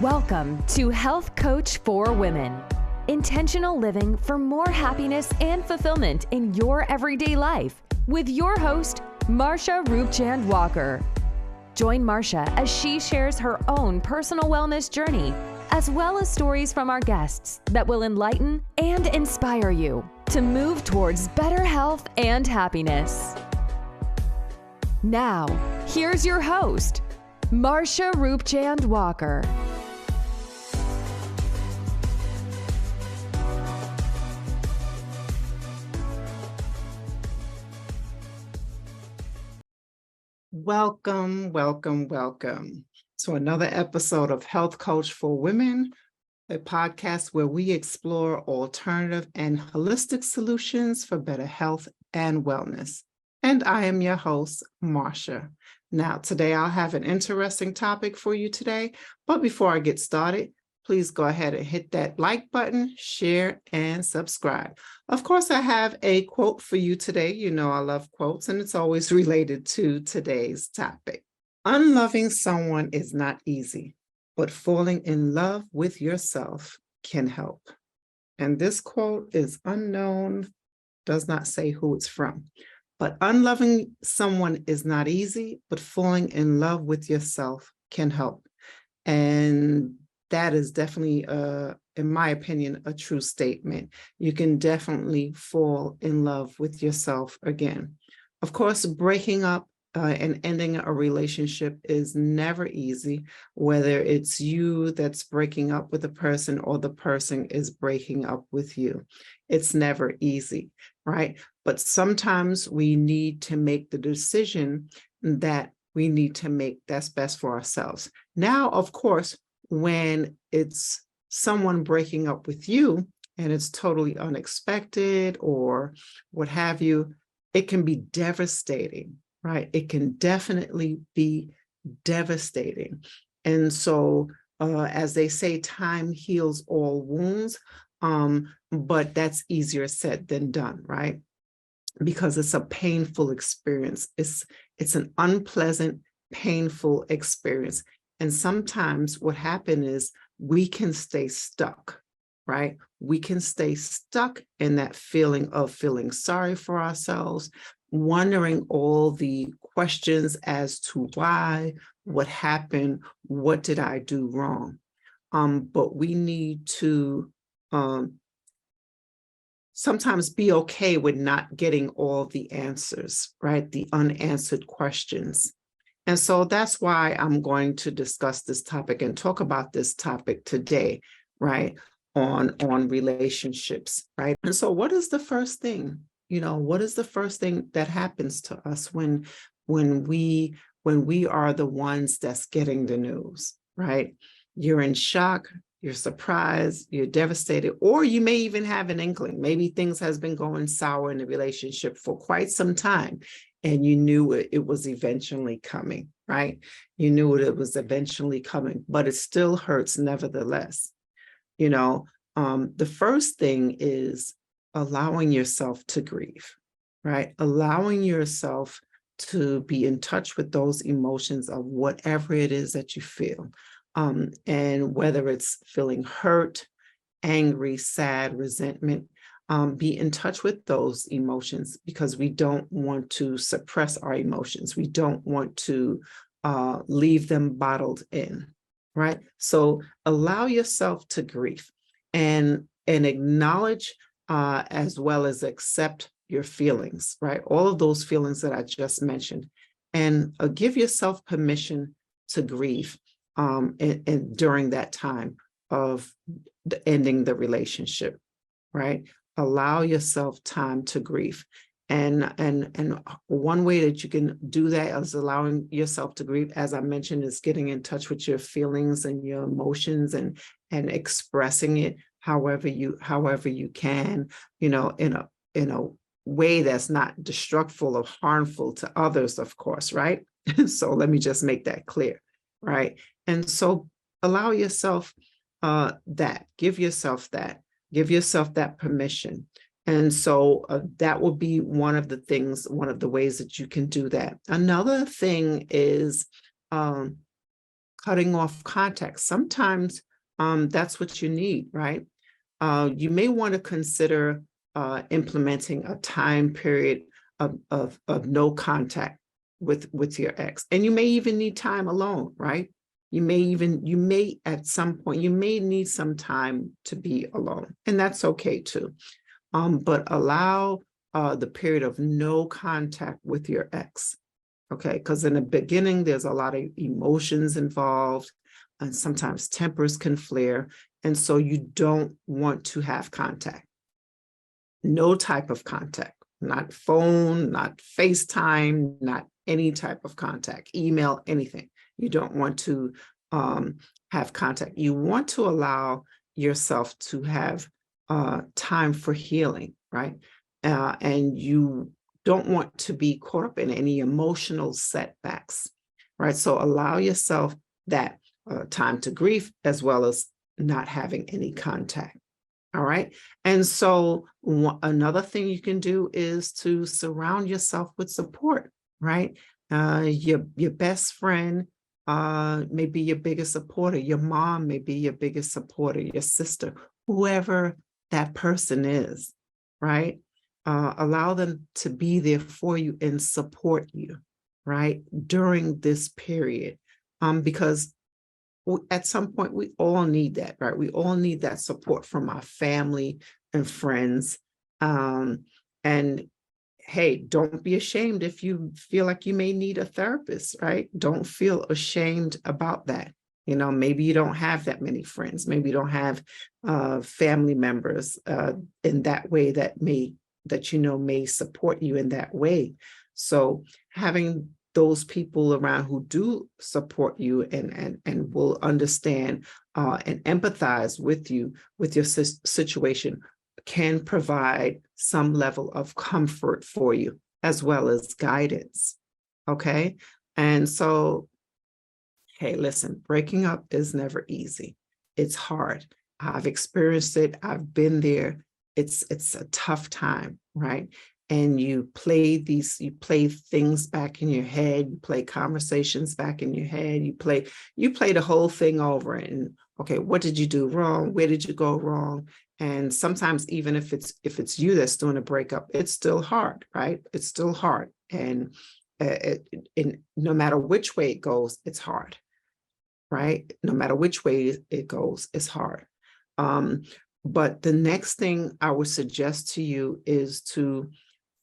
Welcome to Health Coach for Women. Intentional living for more happiness and fulfillment in your everyday life with your host, Marsha Roopchand-Walker. Join Marsha as she shares her own personal wellness journey, as well as stories from our guests that will enlighten and inspire you to move towards better health and happiness. Now, here's your host, Marsha Roopchand-Walker. Welcome to another episode of Health Coach for Women, a podcast where we explore alternative and holistic solutions for better health and wellness. And I am your host, Marsha. Now, today I'll have an interesting topic for you today, but before I get started, please go ahead and hit that like button, share, and subscribe. Of course, I have a quote for you today. You know I love quotes, and it's always related to today's topic. Unloving someone is not easy, but falling in love with yourself can help. And this quote is unknown, does not say who it's from. But unloving someone is not easy, but falling in love with yourself can help. And that is definitely, in my opinion, a true statement. You can definitely fall in love with yourself again. Of course, breaking up and ending a relationship is never easy, whether it's you that's breaking up with a person or the person is breaking up with you. It's never easy, right? But sometimes we need to make the decision that we need to make that's best for ourselves. Now, of course, when it's someone breaking up with you and it's totally unexpected or what have you, it can be devastating, right? It can definitely be devastating. And so, as they say, time heals all wounds, but that's easier said than done, right? Because it's a painful experience. It's an unpleasant, painful experience. And sometimes what happens is we can stay stuck, right? We can stay stuck in that feeling of feeling sorry for ourselves, wondering all the questions as to why, what happened, what did I do wrong? But we need to sometimes be okay with not getting all the answers, right? The unanswered questions. And so that's why I'm going to discuss this topic and talk about this topic today, right? On relationships, right? And so what is the first thing? What is the first thing that happens to us when we are the ones that's getting the news, right? You're in shock, you're surprised, you're devastated, or you may even have an inkling. Maybe things has been going sour in the relationship for quite some time, and you knew it was eventually coming, right? You knew it was eventually coming, but it still hurts nevertheless. The first thing is allowing yourself to grieve, right? Allowing yourself to be in touch with those emotions of whatever it is that you feel. And whether it's feeling hurt, angry, sad, resentment, be in touch with those emotions, because we don't want to suppress our emotions. We don't want to leave them bottled in, right? So allow yourself to grieve and acknowledge as well as accept your feelings, right? All of those feelings that I just mentioned, and give yourself permission to grieve and during that time of ending the relationship, right? Allow yourself time to grieve. And one way that you can do that is allowing yourself to grieve, as I mentioned, is getting in touch with your feelings and your emotions and expressing it however you can, in a way that's not destructive or harmful to others, of course, right? So let me just make that clear, right? And so allow yourself give yourself that permission. And so that will be one of the ways that you can do that. Another thing is cutting off contact. Sometimes that's what you need, right? You may want to consider implementing a time period of no contact with your ex. And you may even need time alone, right? You may at some point, you may need some time to be alone, and that's okay too. But allow the period of no contact with your ex, okay? Because in the beginning, there's a lot of emotions involved, and sometimes tempers can flare, and so you don't want to have contact. No type of contact, not phone, not FaceTime, not any type of contact, email, anything. You don't want to have contact. You want to allow yourself to have time for healing, right? And you don't want to be caught up in any emotional setbacks, right? So allow yourself that time to grieve, as well as not having any contact. All right. And so another thing you can do is to surround yourself with support, right? Your best friend may be your biggest supporter. Your mom may be your biggest supporter, your sister, whoever that person is, right? Allow them to be there for you and support you, right? During this period. Because at some point, we all need that, right? We all need that support from our family and friends. And hey, don't be ashamed if you feel like you may need a therapist, right? Don't feel ashamed about that. You know, maybe you don't have that many friends. Maybe you don't have family members in that way that may support you in that way. So having those people around who do support you and will understand and empathize with you, with your situation, can provide some level of comfort for you, as well as guidance. Okay. And so, hey, listen, breaking up is never easy. It's hard. I've experienced it. I've been there. It's a tough time, right? And you play things back in your head, you play conversations back in your head, you play the whole thing over. And okay, what did you do wrong? Where did you go wrong? And sometimes even if it's you that's doing a breakup, it's still hard, right? It's still hard. And no matter which way it goes, it's hard, right? No matter which way it goes, it's hard. But the next thing I would suggest to you is to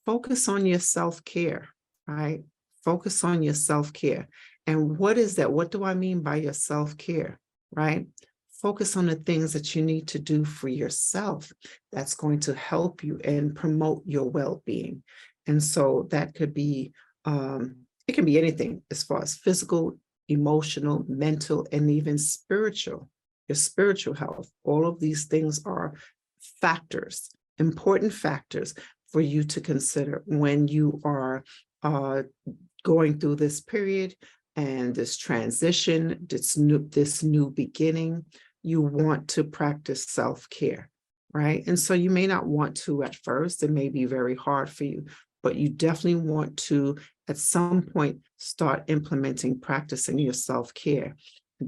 focus on your self-care, right? Focus on your self-care. And what is that? What do I mean by your self-care, right? Focus on the things that you need to do for yourself that's going to help you and promote your well-being. And so that could be, it can be anything as far as physical, emotional, mental, and even spiritual, your spiritual health. All of these things are factors, important factors for you to consider when you are going through this period and this transition, this new beginning. You want to practice self-care, right? And so you may not want to at first. It may be very hard for you, but you definitely want to, at some point, start implementing, practicing your self-care.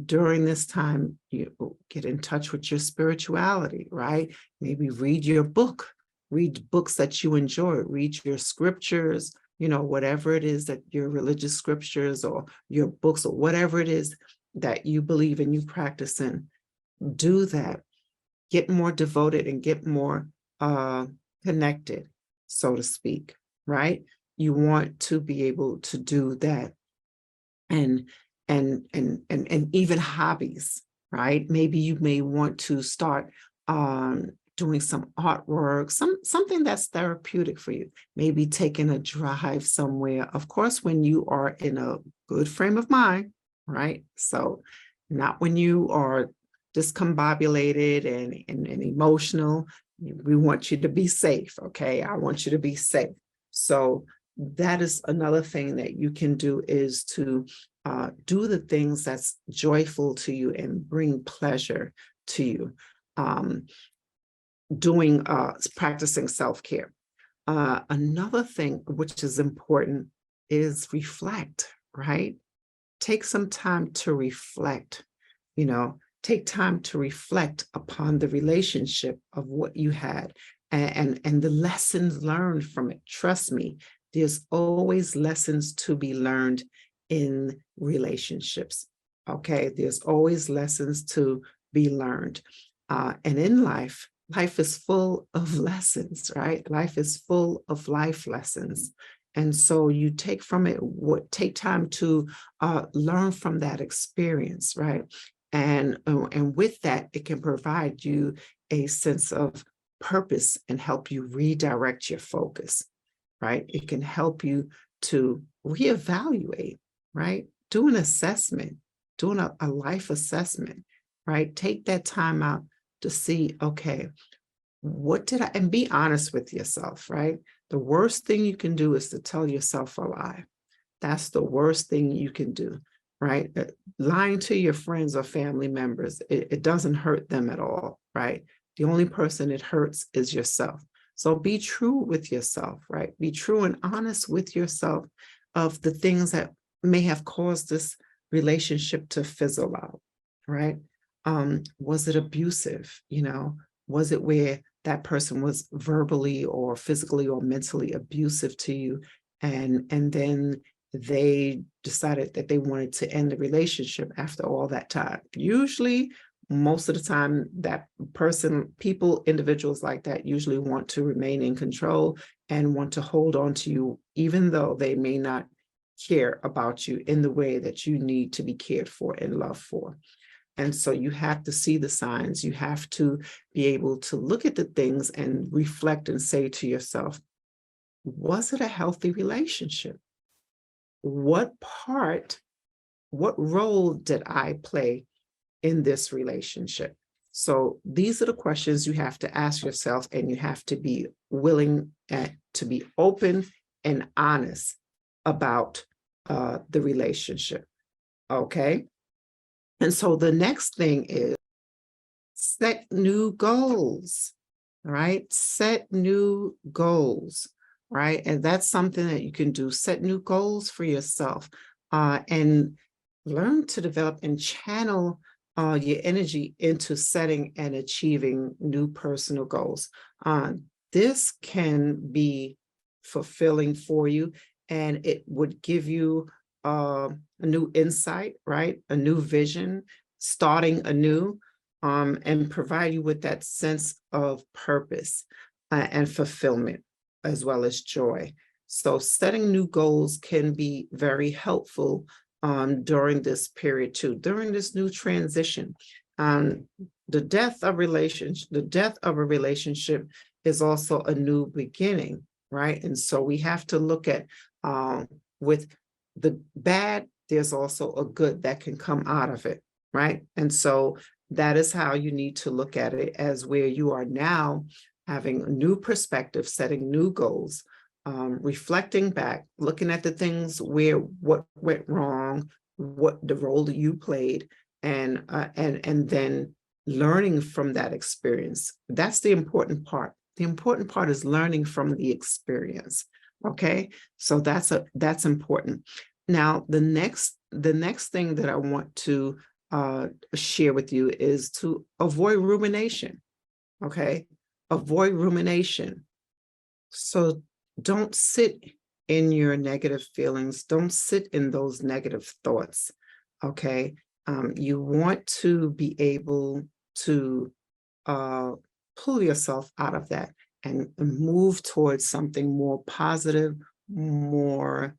During this time, you get in touch with your spirituality, right? Maybe read your book. Read books that you enjoy, read your scriptures, whatever it is that your religious scriptures or your books or whatever it is that you believe and you practice in, do that. Get more devoted and get more connected, so to speak, right? You want to be able to do that. And even hobbies, right? Maybe you may want to start doing some artwork, something that's therapeutic for you. Maybe taking a drive somewhere. Of course, when you are in a good frame of mind, right? So not when you are discombobulated and emotional. We want you to be safe, okay? I want you to be safe. So that is another thing that you can do, is to do the things that's joyful to you and bring pleasure to you. Practicing self-care. Another thing which is important is reflect, right? take some time to reflect, take time to reflect upon the relationship of what you had and the lessons learned from it. Trust me, there's always lessons to be learned in relationships. Okay, there's always lessons to be learned. And in life is full of lessons, right? Life is full of life lessons. And so you take from it, take time to learn from that experience, right? And with that, it can provide you a sense of purpose and help you redirect your focus, right? It can help you to reevaluate, right? Do an assessment, doing a life assessment, right? Take that time out to see, okay, what did I, and be honest with yourself, right? The worst thing you can do is to tell yourself a lie. That's the worst thing you can do, right? Lying to your friends or family members, it doesn't hurt them at all, right? The only person it hurts is yourself. So be true with yourself, right? Be true and honest with yourself of the things that may have caused this relationship to fizzle out, right? Was it abusive? Was it where that person was verbally or physically or mentally abusive to you, and then they decided that they wanted to end the relationship after all that time? Usually, most of the time, that person, people, individuals like that usually want to remain in control and want to hold on to you, even though they may not care about you in the way that you need to be cared for and loved for. And so you have to see the signs. You have to be able to look at the things and reflect and say to yourself, was it a healthy relationship? What role did I play in this relationship? So these are the questions you have to ask yourself, and you have to be willing to be open and honest about the relationship. Okay. And so the next thing is set new goals, right? Set new goals, right? And that's something that you can do. Set new goals for yourself and learn to develop and channel your energy into setting and achieving new personal goals. This can be fulfilling for you, and it would give you a new insight, right? A new vision, starting anew, and provide you with that sense of purpose and fulfillment, as well as joy. So setting new goals can be very helpful during this period too, during this new transition. The death of a relationship is also a new beginning, right? And so we have to look at with the bad, there's also a good that can come out of it, right? And so that is how you need to look at it, as where you are now having a new perspective, setting new goals, reflecting back, looking at the things what went wrong, what the role that you played, and then learning from that experience. That's the important part. The important part is learning from the experience. Okay, so that's important. Now, the next thing that I want to share with you is to avoid rumination. Okay, avoid rumination. So don't sit in your negative feelings. Don't sit in those negative thoughts. Okay, you want to be able to pull yourself out of that and move towards something more positive, more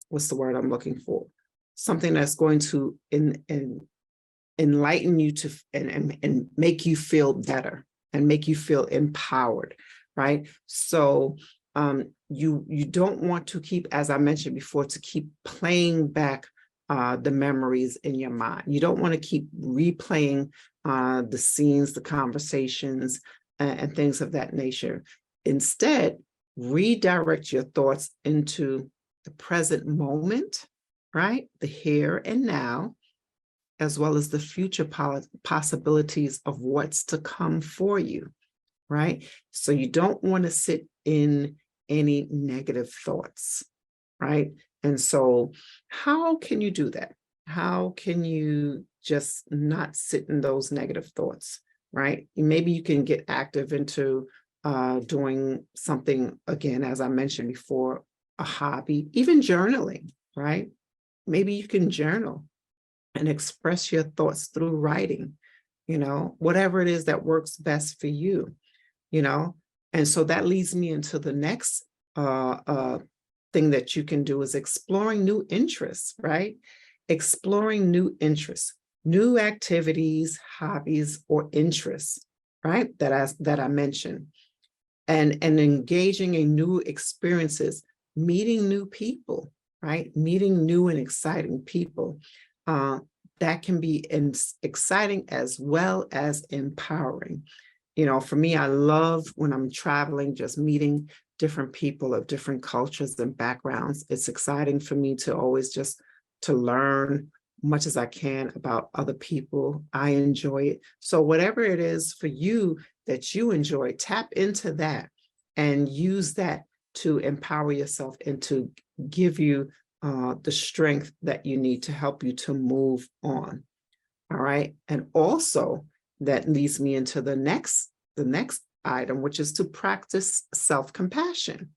what's the word I'm looking for? Something that's going to enlighten you to and make you feel better and make you feel empowered, right? So you don't want to keep, as I mentioned before, to keep playing back the memories in your mind. You don't want to keep replaying the scenes, the conversations, and things of that nature. Instead, redirect your thoughts into the present moment, right? The here and now, as well as the future possibilities of what's to come for you, right? So you don't want to sit in any negative thoughts, right? And so how can you do that? How can you just not sit in those negative thoughts, right? Maybe you can get active into doing something, again, as I mentioned before, a hobby, even journaling, right? Maybe you can journal and express your thoughts through writing, whatever it is that works best for you, you know? And so that leads me into the next thing that you can do is exploring new interests, right? Exploring new interests, new activities, hobbies, or interests, right? That I mentioned, and engaging in new experiences, meeting new people, right? Meeting new and exciting people. That can be exciting as well as empowering. For me, I love when I'm traveling, just meeting different people of different cultures and backgrounds. It's exciting for me to always just to learn much as I can about other people. I enjoy it. So whatever it is for you that you enjoy, tap into that and use that to empower yourself and to give you the strength that you need to help you to move on. All right. And also that leads me into the next item, which is to practice self-compassion,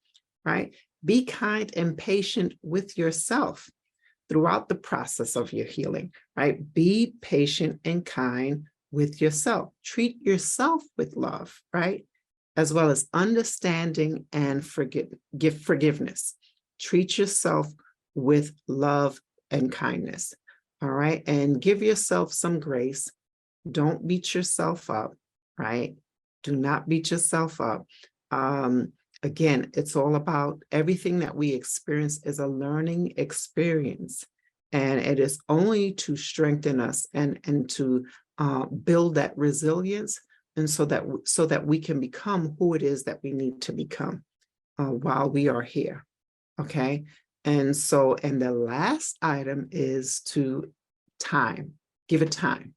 right? Be kind and patient with yourself throughout the process of your healing, right? Be patient and kind with yourself. Treat yourself with love, right? As well as understanding and give forgiveness. Treat yourself with love and kindness, all right? And give yourself some grace. Don't beat yourself up, right? Do not beat yourself up. Again, it's all about everything that we experience is a learning experience. And it is only to strengthen us and to build that resilience, and so that we can become who it is that we need to become while we are here. Okay. And the last item is to give it time,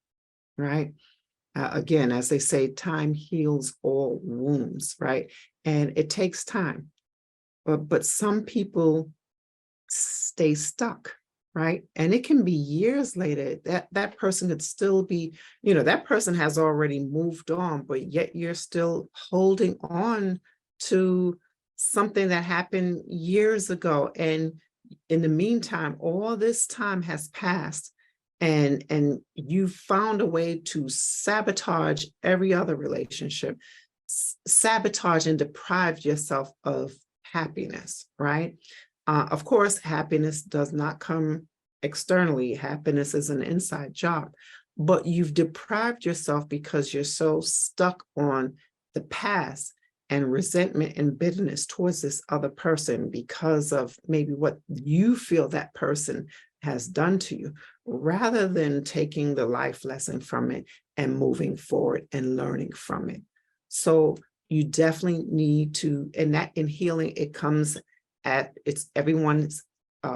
right? Again, as they say, time heals all wounds, right? And it takes time, but some people stay stuck, right? And it can be years later that person could still be, that person has already moved on, but yet you're still holding on to something that happened years ago. And in the meantime, all this time has passed, and you found a way to sabotage every other relationship, sabotage and deprive yourself of happiness, right? Of course, happiness does not come externally. Happiness is an inside job, but you've deprived yourself because you're so stuck on the past and resentment and bitterness towards this other person because of maybe what you feel that person has done to you, rather than taking the life lesson from it and moving forward and learning from it. So you definitely need to, and that in healing, it's everyone's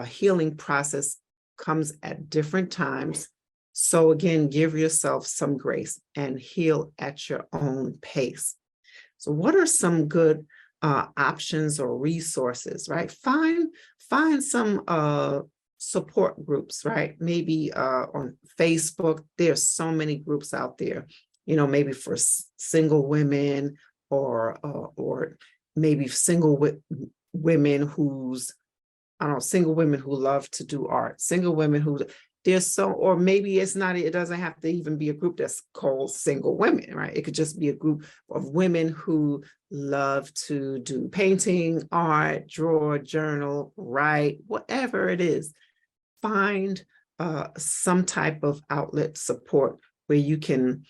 healing process comes at different times. So again, give yourself some grace and heal at your own pace. So what are some good options or resources, right? Find some support groups, right? Maybe on Facebook, there's so many groups out there, maybe for single women or maybe single women single women who love to do art, single women who or maybe it doesn't have to even be a group that's called single women, right? It could just be a group of women who love to do painting, art, draw, journal, write, whatever it is. Find some type of outlet support where you can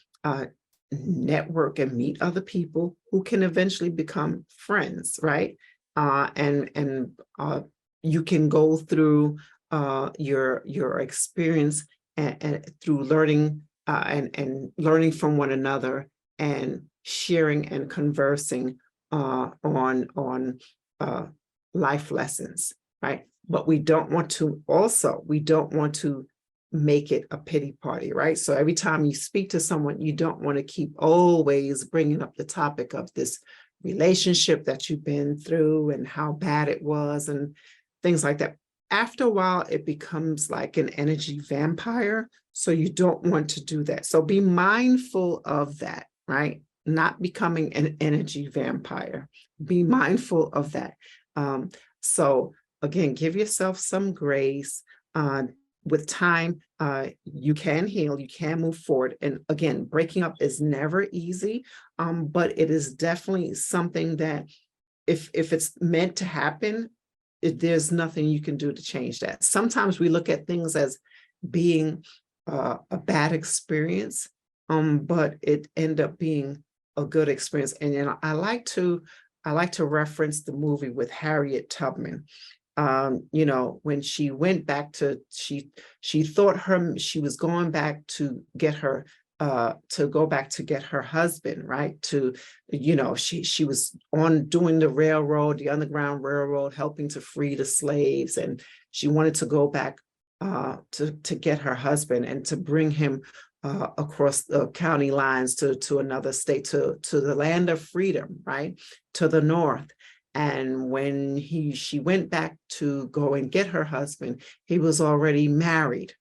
network and meet other people who can eventually become friends, right? And you can go through your experience and through learning and learning from one another and sharing and conversing on life lessons, right? But we don't want to make it a pity party, right? So every time you speak to someone, you don't want to keep always bringing up the topic of this relationship that you've been through and how bad it was and things like that. after a while, it becomes like an energy vampire. So you don't want to do that. So be mindful of that, right? Not becoming an energy vampire. Be mindful of that. So again, give yourself some grace. With time, you can heal, you can move forward. And again, breaking up is never easy, but it is definitely something that if it's meant to happen, there's nothing you can do to change that. Sometimes we look at things as being a bad experience, but it ended up being a good experience. And I like to reference the movie with Harriet Tubman. When she went back to, she thought she was going back to get her, to go back to get her husband, right? She was doing the Underground Railroad, helping to free the slaves. And she wanted to go back to get her husband and to bring him across the county lines to another state, to the land of freedom, right? To the north. And when she went back to go and get her husband, he was already married.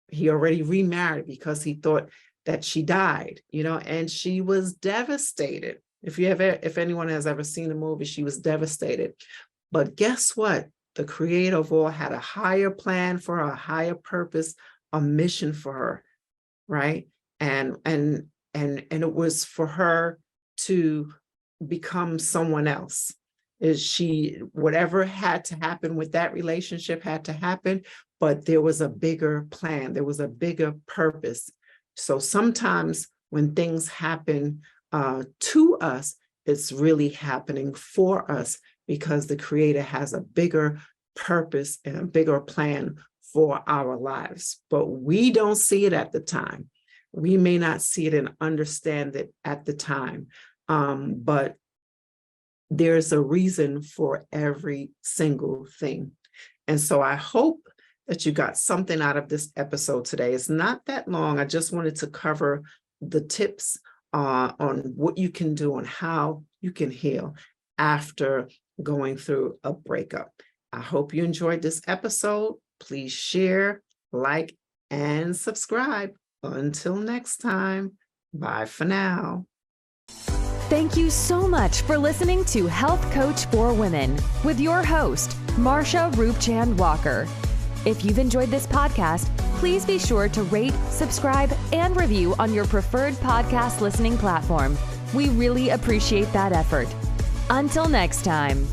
He already remarried because he thought that she died, and she was devastated. If anyone has ever seen the movie, she was devastated. But guess what? The creator of all had a higher plan for her, a higher purpose, a mission for her, right? And it was for her to become someone else. Whatever had to happen with that relationship had to happen, but there was a bigger plan, there was a bigger purpose. So sometimes when things happen to us, it's really happening for us because the Creator has a bigger purpose and a bigger plan for our lives. But we don't see it at the time. We may not see it and understand it at the time, but there's a reason for every single thing. And so I hope that you got something out of this episode today. It's not that long. I just wanted to cover the tips on what you can do and how you can heal after going through a breakup. I hope you enjoyed this episode. Please share, like, and subscribe. Until next time, bye for now. Thank you so much for listening to Health Coach for Women with your host, Roopchand-Walker. If you've enjoyed this podcast, please be sure to rate, subscribe, and review on your preferred podcast listening platform. We really appreciate that effort. Until next time.